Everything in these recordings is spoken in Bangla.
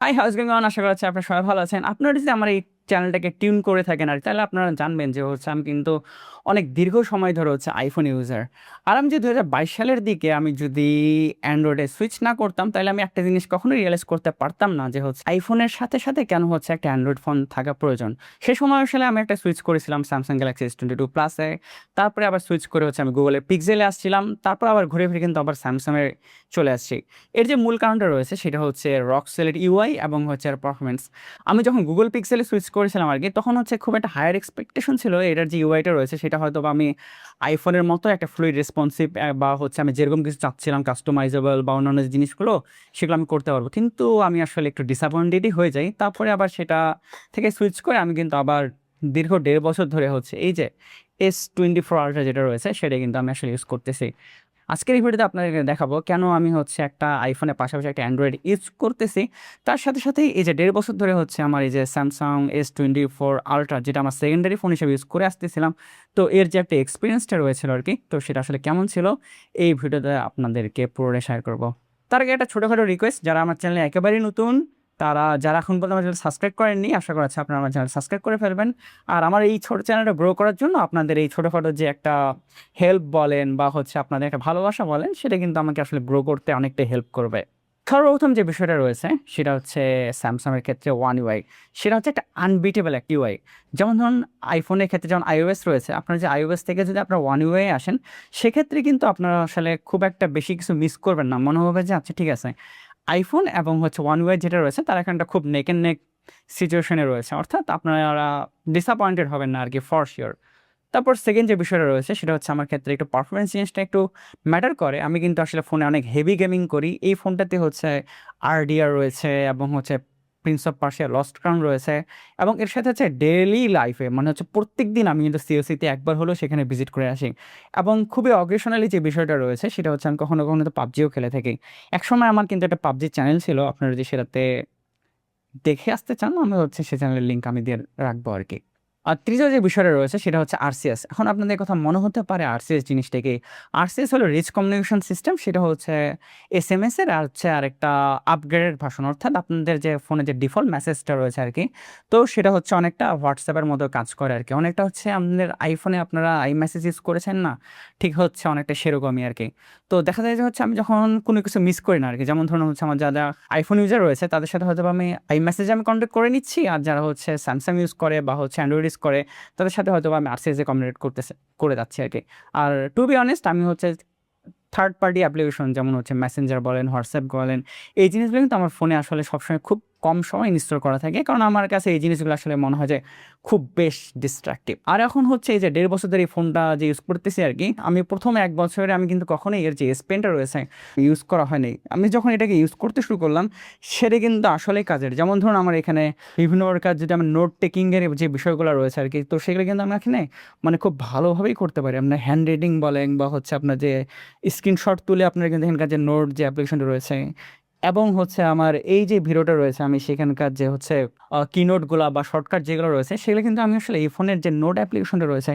High, how's going on? আশা করা যাচ্ছে আপনারা সবাই ভালো আছেন। আপনারা যদি আমার এই চ্যানেলটাকে টিউন করে থাকেন আর তাহলে আপনারা জানবেন যে আমি কিন্তু অনেক দীর্ঘ সময় ধরে আইফোন ইউজার। আর আমি যে ২০২২ সালের দিকে আমি যদি অ্যান্ড্রয়েডে সুইচ না করতাম তাহলে আমি একটা জিনিস কখনোই রিয়ালাইজ করতে পারতাম না যে আইফোনের সাথে সাথে কেন একটা অ্যান্ড্রয়েড ফোন থাকা প্রয়োজন। সে সময় আসলে আমি একটা সুইচ করেছিলাম স্যামসাং গ্যালাক্সি S22 প্লাসে। তারপরে আবার সুইচ করে আমি গুগলের পিক্সেলে আসছিলাম। তারপর আবার ঘুরে ফিরে কিন্তু আবার স্যামসাংয়ে চলে আসছি। এর যে মূল কারণটা রয়েছে সেটা রকসেলের ইউআই এবং আর পারফরমেন্স। আমি যখন গুগল পিক্সেলে সুইচ করেছিলাম আর কি, তখন খুব একটা হায়ার এক্সপেকটেশন ছিল এটার যে ইউআইটা রয়েছে সেটা হয়তো বা আমি আইফোনের মতো একটা ফ্লুইড রেসপন্সিভ বা আমি যেরকম কিছু চাচ্ছিলাম কাস্টমাইজেবল বা অন্যান্য যে জিনিসগুলো সেগুলো আমি করতে পারবো, কিন্তু আমি আসলে একটু ডিসঅ্যাপয়েন্টেডই হয়ে যাই। তারপরে আবার সেটা থেকে সুইচ করে আমি কিন্তু আবার দীর্ঘ ১.৫ বছর ধরে এই যে S24 Ultra যেটা রয়েছে সেটা কিন্তু আমি আসলে ইউজ করতেছি। আজকের এই ভিডিওতে আপনাদেরকে দেখাবো কেন আমি একটা আইফোনের পাশাপাশি একটা অ্যান্ড্রয়েড ইউজ করতেছি। তার সাথে সাথেই এই যে ১.৫ বছর ধরে আমার এই যে স্যামসাং S24 Ultra যেটা আমার সেকেন্ডারি ফোন হিসেবে ইউজ করে আসতেছিলাম। তো এর যে একটা এক্সপিরিয়েন্সটা রয়েছিল আর কি, তো সেটা আসলে কেমন ছিল এই ভিডিওতে আপনাদেরকে পুরোটাই শেয়ার করবো। তার আগে একটা ছোটোখাটো রিকোয়েস্ট, যারা আমার চ্যানেলে একেবারেই নতুন, যারা এখন পর্যন্ত আমার চ্যানেল সাবস্ক্রাইব করেননি, আশা করা যাচ্ছে আপনারা আমার চ্যানেল সাবস্ক্রাইব করে ফেলবেন। আর আমার এই ছোটো চ্যানেলটা গ্রো করার জন্য আপনাদের এই ছোটোখাটো যে একটা হেল্প বলেন বা আপনাদের একটা ভালোবাসা বলেন, সেটা কিন্তু আমাকে আসলে গ্রো করতে অনেকটাই হেল্প করবে। সর্বপ্রথম যে বিষয়টা রয়েছে সেটা স্যামসাংয়ের ক্ষেত্রে ওয়ান ইউআই। সেটা একটা আনবিটেবল একটা ইউআই। যেমন ধরুন আইফোনের ক্ষেত্রে যেমন iOS রয়েছে, আপনার যে iOS থেকে যদি আপনার ওয়ান ইউআই আসেন, সেক্ষেত্রে কিন্তু আপনারা আসলে খুব একটা বেশি কিছু মিস করবেন না। মনে হবে যে আচ্ছা ঠিক আছে, আইফোন এবং ওয়ান ইউআই যেটা রয়েছে তারা একটা খুব নেক অ্যান্ড নেক সিচুয়েশনে রয়েছে, অর্থাৎ আপনারা ডিসঅ্যাপয়েন্টেড হবেন না আর কি, ফর শিওর। তারপর সেকেন্ড যে বিষয়টা রয়েছে সেটা আমার ক্ষেত্রে একটু পারফরমেন্স জিনিসটা একটু ম্যাটার করে। আমি কিন্তু আসলে ফোনে অনেক হেভি গেমিং করি। এই ফোনটাতে RDR রয়েছে এবং Prince of Persia lost crown রয়েছে, এবং এর সাথে ডেইলি লাইফে মানে প্রত্যেক দিন আমি কিন্তু সিওসিতে একবার হলেও সেখানে ভিজিট করে আসি। এবং খুবই অকেশনালি যে বিষয়টা রয়েছে সেটা আমি কখনো কখনো তো পাবজিও খেলে থাকি। একসময় আমার কিন্তু একটা পাবজি চ্যানেল ছিল, আপনারা যদি সেটাতে দেখে আসতে চান আমি সে চ্যানেলের লিঙ্ক আমি দিয়ে রাখবো আর কি। আর তৃতীয় যে বিষয়টা রয়েছে সেটা আরসিএস। এখন আপনাদের কথা মনে হতে পারে আরসিএস জিনিসটা কি? আরসিএস হলো রিচ কমিউনিকেশন সিস্টেম। সেটা এসএমএস এর আর আরেকটা আপগ্রেডেড ভার্সন, অর্থাৎ আপনাদের যে ফোনে যে ডিফল্ট মেসেজটা রয়েছে আর কি, তো সেটা অনেকটা হোয়াটসঅ্যাপের মতো কাজ করে আর কি। অনেকটা আপনাদের আইফোনে আপনারা iMessage ইউজ করেছেন না, ঠিক অনেকটা সেরকমই আর কি। তো দেখা যায় যে আমি যখন কোনো কিছু মিস করি না আর কি, যেমন ধরুন আমার যারা আইফোন ইউজার রয়েছে তাদের সাথে হয়তো আমি iMessage আমি কন্ট্যাক্ট করে নিচ্ছি, আর যারা স্যামসাং ইউজ করে বা অ্যান্ড্রয়েড ইউজ করে তাদের সাথে হয়তো আমি আরসিএসে কমিউনিকেট করে যাচ্ছি আর কি। আর টু বি অনেস্ট আমি থার্ড পার্টি অ্যাপ্লিকেশন যেমন মেসেঞ্জার বলেন, হোয়াটসঅ্যাপ বলেন, এই জিনিসগুলো কিন্তু আমার ফোনে আসলে সবসময় খুব কম সময় ইনস্টল করা থাকে, কারণ আমার কাছে এই জিনিসগুলো আসলে মনে হয় যে খুব বেশ ডিস্ট্রাকটিভ। আর এখন এই যে ১.৫ বছর ধরে এই ফোনটা যে ইউজ করতেছি আর কি, আমি প্রথম ১ বছরে আমি কিন্তু কখনোই এর যে S Penটা রয়েছে ইউজ করা হয়নি। আমি যখন এটাকে ইউজ করতে শুরু করলাম সেটা কিন্তু আসলেই কাজের। যেমন ধরুন আমার এখানে বিভিন্ন প্রকার যদি আমার নোট টেকিংয়ের যে বিষয়গুলো রয়েছে আর কি, তো সেগুলো কিন্তু আমি এখানে মানে খুব ভালোভাবেই করতে পারি। আপনার হ্যান্ড রাইটিং বলেন বা আপনার যে স্ক্রিনশট তুলে আপনার কিন্তু এখানকার যে নোট যে অ্যাপ্লিকেশনটা রয়েছে, এবং আমার এই যে ভিডিওটা রয়েছে আমি সেখানকার যে কিনোটগুলা বা শর্টকাট যেগুলো রয়েছে সেগুলো কিন্তু আমি আসলে এই ফোনের যে নোট অ্যাপ্লিকেশনটা রয়েছে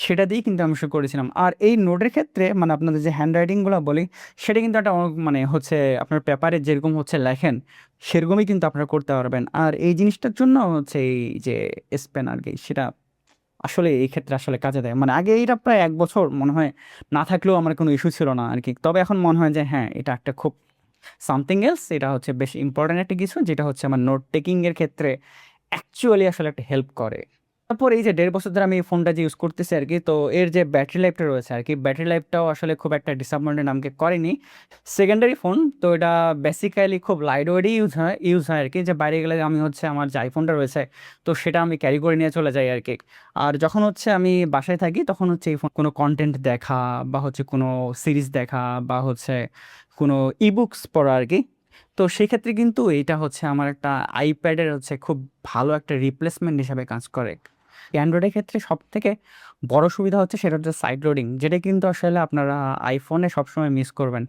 সেটা দিয়েই কিন্তু আমি শুরু করেছিলাম। আর এই নোটের ক্ষেত্রে মানে আপনাদের যে হ্যান্ড রাইটিংগুলো বলি, সেটা কিন্তু একটা মানে আপনার পেপারে যেরকম লেখেন সেরকমই কিন্তু আপনারা করতে পারবেন। আর এই জিনিসটার জন্য এই যে S Pen আর কি, সেটা আসলে এই ক্ষেত্রে আসলে কাজে দেয়। মানে আগে এটা প্রায় ১ বছর মনে হয় না থাকলেও আমার কোনো ইস্যু ছিল না আর কি। তবে এখন মনে হয় যে হ্যাঁ, এটা একটা খুব সামথিং এলস। এটা বেশ ইম্পর্টেন্ট একটা কিছু, যেটা আমার নোট টেকিং এর ক্ষেত্রে অ্যাকচুয়ালি আসলে একটা হেল্প করে। তারপর এই যে ১.৫ বছর ধরে আমি এই ফোনটা যে ইউজ করতেছি আর কি, তো এর যে ব্যাটারি লাইফটা রয়েছে আর কি, ব্যাটারি লাইফটাও আসলে খুব একটা ডিসঅ্যাপয়েন্টেড আমাকে করেনি। সেকেন্ডারি ফোন তো এটা বেসিক্যালি খুব লাইট ওয়েটই ইউজ হয় আর কি, যে বাইরে গেলে আমি আমার যে আইফোনটা রয়েছে তো সেটা আমি ক্যারি করে নিয়ে চলে যাই আর কি। আর যখন আমি বাসায় থাকি তখন এই ফোন কোনো কন্টেন্ট দেখা বা কোনো সিরিজ দেখা বা কোনো ইবুকস পড়া আর কি, তো সেক্ষেত্রে কিন্তু এইটা আমার একটা আইপ্যাডের খুব ভালো একটা রিপ্লেসমেন্ট হিসাবে কাজ করে। অ্যান্ড্রয়েডের ক্ষেত্রে সবথেকে বড় সুবিধা হচ্ছে সেটা হচ্ছে সাইড লোডিং, যেটা কিন্তু আসলে আপনারা আইফোনে সবসময় মিস করবেন।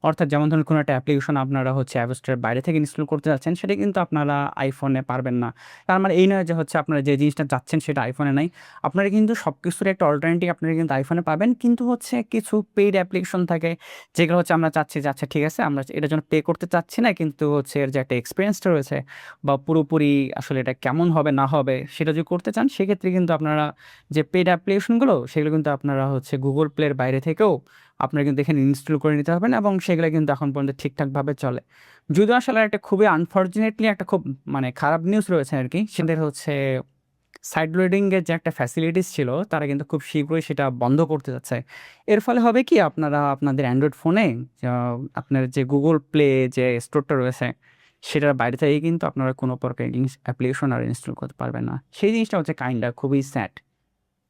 অর্থাৎ যেমন ধরুন কোনো একটা অ্যাপ্লিকেশন আপনারা হচ্ছে অ্যাপ স্টোরের বাইরে থেকে ইনস্টল করতে যাচ্ছেন, সেটা কিন্তু আপনারা আইফোনে পারবেন না। তার মানে এই নয় যে হচ্ছে আপনারা যে জিনিসটা চাচ্ছেন সেটা আইফোনে নাই। আপনারা কিন্তু সবকিছুর একটা অল্টারনেটিভ আপনারা কিন্তু আইফোনে পাবেন। কিন্তু হচ্ছে কিছু পেইড অ্যাপ্লিকেশন থাকে যেগুলো হচ্ছে আমরা চাচ্ছি যে আচ্ছা ঠিক আছে আমরা এটার জন্য পে করতে চাচ্ছি না, কিন্তু হচ্ছে এর যে একটা এক্সপেরিয়েন্সটা রয়েছে বা পুরোপুরি আসলে এটা কেমন হবে না হবে সেটা যদি করতে চান, সেক্ষেত্রে কিন্তু আপনারা যে পেইড অ্যাপ্লিকেশনগুলো সেগুলো কিন্তু আপনারা হচ্ছে গুগল প্লের বাইরে থেকেও আপনারা কিন্তু এখানে ইনস্টল করে নিতে পারবেন এবং সেগুলো কিন্তু এখন পর্যন্ত ঠিকঠাকভাবে চলে। যদিও আসলে একটা খুবই আনফর্চুনেটলি একটা খুব মানে খারাপ নিউজ রয়েছে আর কি, সেদের হচ্ছে সাইড লোডিংয়ের যে একটা ফ্যাসিলিটিস ছিল তারা কিন্তু খুব শীঘ্রই সেটা বন্ধ করতে যাচ্ছে। এর ফলে হবে কি আপনারা আপনাদের অ্যান্ড্রয়েড ফোনে আপনার যে গুগল প্লে যে স্টোরটা রয়েছে সেটার বাইরে থেকেই কিন্তু আপনারা কোনো প্রকার অ্যাপ্লিকেশন আর ইনস্টল করতে পারবেন না। সেই জিনিসটা হচ্ছে কাইন্ডটা খুবই স্যাড।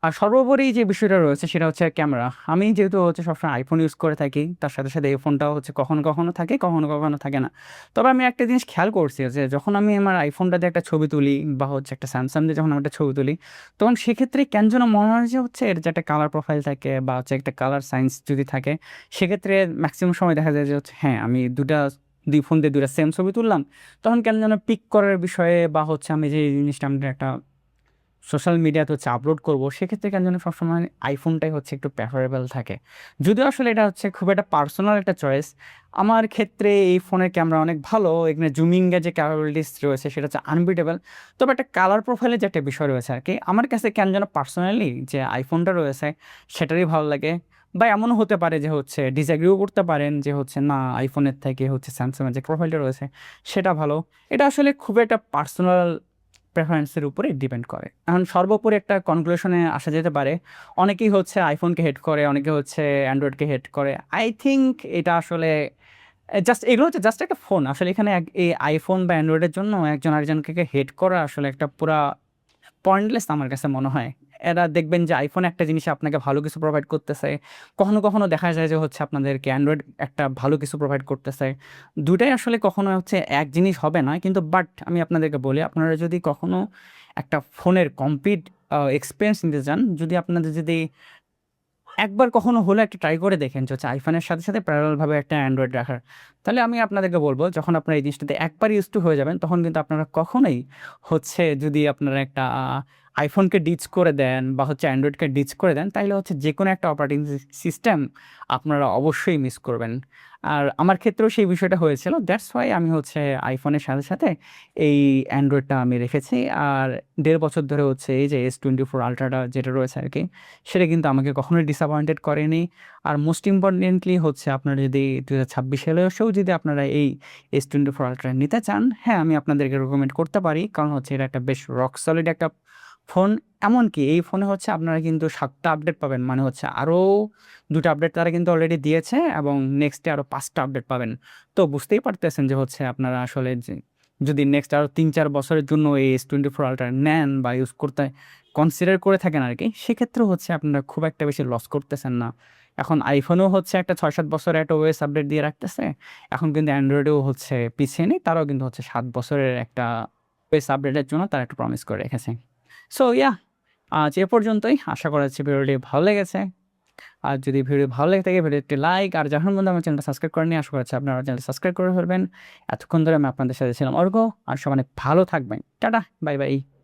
আর সর্বোপরি যে বিষয়টা রয়েছে সেটা হচ্ছে ক্যামেরা। আমি যেহেতু হচ্ছে সবসময় আইফোন ইউজ করে থাকি, তার সাথে, সাথে এই ফোনটাও হচ্ছে কখনো, কখনো থাকে, কখনো, কখনো থাকে না। তবে আমি একটা জিনিস খেয়াল করছি যে যখন আমি আমার আইফোনটা দিয়ে একটা ছবি তুলি বা হচ্ছে একটা স্যামসাং দিয়ে যখন আমি একটা ছবি তুলি, তখন সেক্ষেত্রে কেন যেন মনে হয় যে হচ্ছে এর যে একটা কালার প্রোফাইল থাকে বা হচ্ছে একটা কালার সায়েন্স যদি থাকে, সেক্ষেত্রে ম্যাক্সিমাম সময় দেখা যায় যে হচ্ছে হ্যাঁ, আমি ২ ফোন দিয়ে ২ টা সেম ছবি তুললাম। তখন কেন যেন পিক করার বিষয়ে বা হচ্ছে আমি যে জিনিসটা আমি একটা সোশ্যাল মিডিয়াতে হচ্ছে আপলোড করব, সেক্ষেত্রে কেন যেন সবসময় আইফোনটাই হচ্ছে একটু প্রেফারেবল থাকে। যদিও আসলে এটা হচ্ছে খুব একটা পার্সোনাল একটা চয়েস। আমার ক্ষেত্রে এই ফোনের ক্যামেরা অনেক ভালো। এখানে জুমিংয়ের যে ক্যাপাবিলিটিস রয়েছে সেটা হচ্ছে আনবিটেবল। তবে একটা কালার প্রোফাইলের যে একটা বিষয় রয়েছে আরকি, আমার কাছে কেন যেন পার্সোনালি যে আইফোনটা রয়েছে সেটারই ভালো লাগে। বা এমনও হতে পারে যে হচ্ছে ডিসএগ্রিও করতে পারেন যে হচ্ছে না আইফোনের থেকে হচ্ছে স্যামসাংয়ের যে প্রোফাইলটা রয়েছে সেটা ভালো। এটা আসলে খুব একটা পার্সোনাল প্রেফারেন্সের উপরে ডিপেন্ড করে। এখন সর্বোপরি একটা কনক্লুশনে আসা যেতে পারে, অনেকেই হচ্ছে আইফোনকে হেট করে, অনেকে হচ্ছে অ্যান্ড্রয়েডকে হেট করে। আই থিংক এটা আসলে জাস্ট এগুলো হচ্ছে জাস্ট একটা ফোন। আসলে এখানে এই আইফোন বা অ্যান্ড্রয়েডের জন্য একজন আরেকজনকে হেট করা আসলে একটা পুরা পয়েন্টলেস আমার কাছে মনে হয়। এরা দেখবেন যে আইফোন একটা জিনিস আপনাকে ভালো কিছু প্রোভাইড করতেছে। কখনো, কখনো দেখা যায় যে হচ্ছে আপনাদেরকে অ্যান্ড্রয়েড একটা ভালো কিছু প্রোভাইড করতেছে। ২ টাই আসলে কখনো হচ্ছে এক জিনিস হবে না। কিন্তু বাট আমি আপনাদেরকে বলি, আপনারা যদি কখনো একটা ফোনের কমপ্লিট এক্সপেরিয়েন্স নিতে চান, যদি আপনাদের যদি একবার কখনো হলে একটা ট্রাই করে দেখেন যে হচ্ছে আইফোনের সাথে, সাথে প্যারালালভাবে একটা অ্যান্ড্রয়েড রাখার। তাহলে আমি আপনাদেরকে বলব যখন আপনারা এই জিনিসটাতে একবার ইউজ টু হয়ে যাবেন, তখন কিন্তু আপনারা কখনোই হচ্ছে যদি আপনারা একটা আইফোনকে ডিচ করে দেন বা হচ্ছে অ্যান্ড্রয়েডকে ডিচ করে দেন, তাইলে হচ্ছে যেকোনো একটা অপারেটিং সিস্টেম আপনারা অবশ্যই মিস করবেন। আর আমার ক্ষেত্রেও সেই বিষয়টা হয়েছিল। দ্যাটস হোয়াই আমি হচ্ছে আইফোনের সাথে, সাথে এই অ্যান্ড্রয়েডটা আমি রেখেছি। আর ১.৫ বছর ধরে হচ্ছে এই যে S24 আল্ট্রাটা যেটা রয়েছে আরকি, সেটা কিন্তু আমাকে কখনোই ডিসঅ্যাপয়েন্টেড করেনি। আর মোস্ট ইম্পর্টেন্টলি হচ্ছে আপনারা যদি ২০২৬ সালে এসেও যদি আপনারা এই S24 আল্ট্রা নিতে চান, হ্যাঁ, আমি আপনাদেরকে রেকমেন্ড করতে পারি। কারণ হচ্ছে এটা একটা বেশ রক সলিড একটা ফোন। এমনকি এই ফোনে হচ্ছে আপনারা কিন্তু ৭ টা আপডেট পাবেন। মানে হচ্ছে আরও ২ টা আপডেট তারা কিন্তু অলরেডি দিয়েছে এবং নেক্সট ডে আরও ৫ টা আপডেট পাবেন। তো বুঝতেই পারতেছেন যে হচ্ছে আপনারা আসলে যে যদি নেক্সট আরও ৩-৪ বছরের জন্য এই S24 আল্ট্রা নেন বা ইউজ করতে কনসিডার করে থাকেন আরকি, সেক্ষেত্রেও হচ্ছে আপনারা খুব একটা বেশি লস করতেছেন না। এখন আইফোনেও হচ্ছে একটা ৬-৭ বছরের একটা ওএস আপডেট দিয়ে রাখতেছে। এখন কিন্তু অ্যান্ড্রয়েডেও হচ্ছে পিছিয়ে নেই। তারাও কিন্তু হচ্ছে ৭ বছরের একটা ওএস আপডেটের জন্য তারা একটা প্রমিস করে রেখেছে। সো ইয়াহ, আজ এ পর্যন্তই। আশা করা যাচ্ছে ভিডিওটি ভালো লেগেছে। আর যদি ভিডিও ভালো লেগে থাকে ভিডিওতে একটি লাইক, আর যখন পর্যন্ত আমার চ্যানেলটা সাবস্ক্রাইব করেননি, আশা করছি আপনারা চ্যানেলটা সাবস্ক্রাইব করে ফেলবেন। এতক্ষণ ধরে আমি আপনাদের সাথে ছিলাম অর্ক। আর সবাই অনেক ভালো থাকবেন। Tata, bye bye.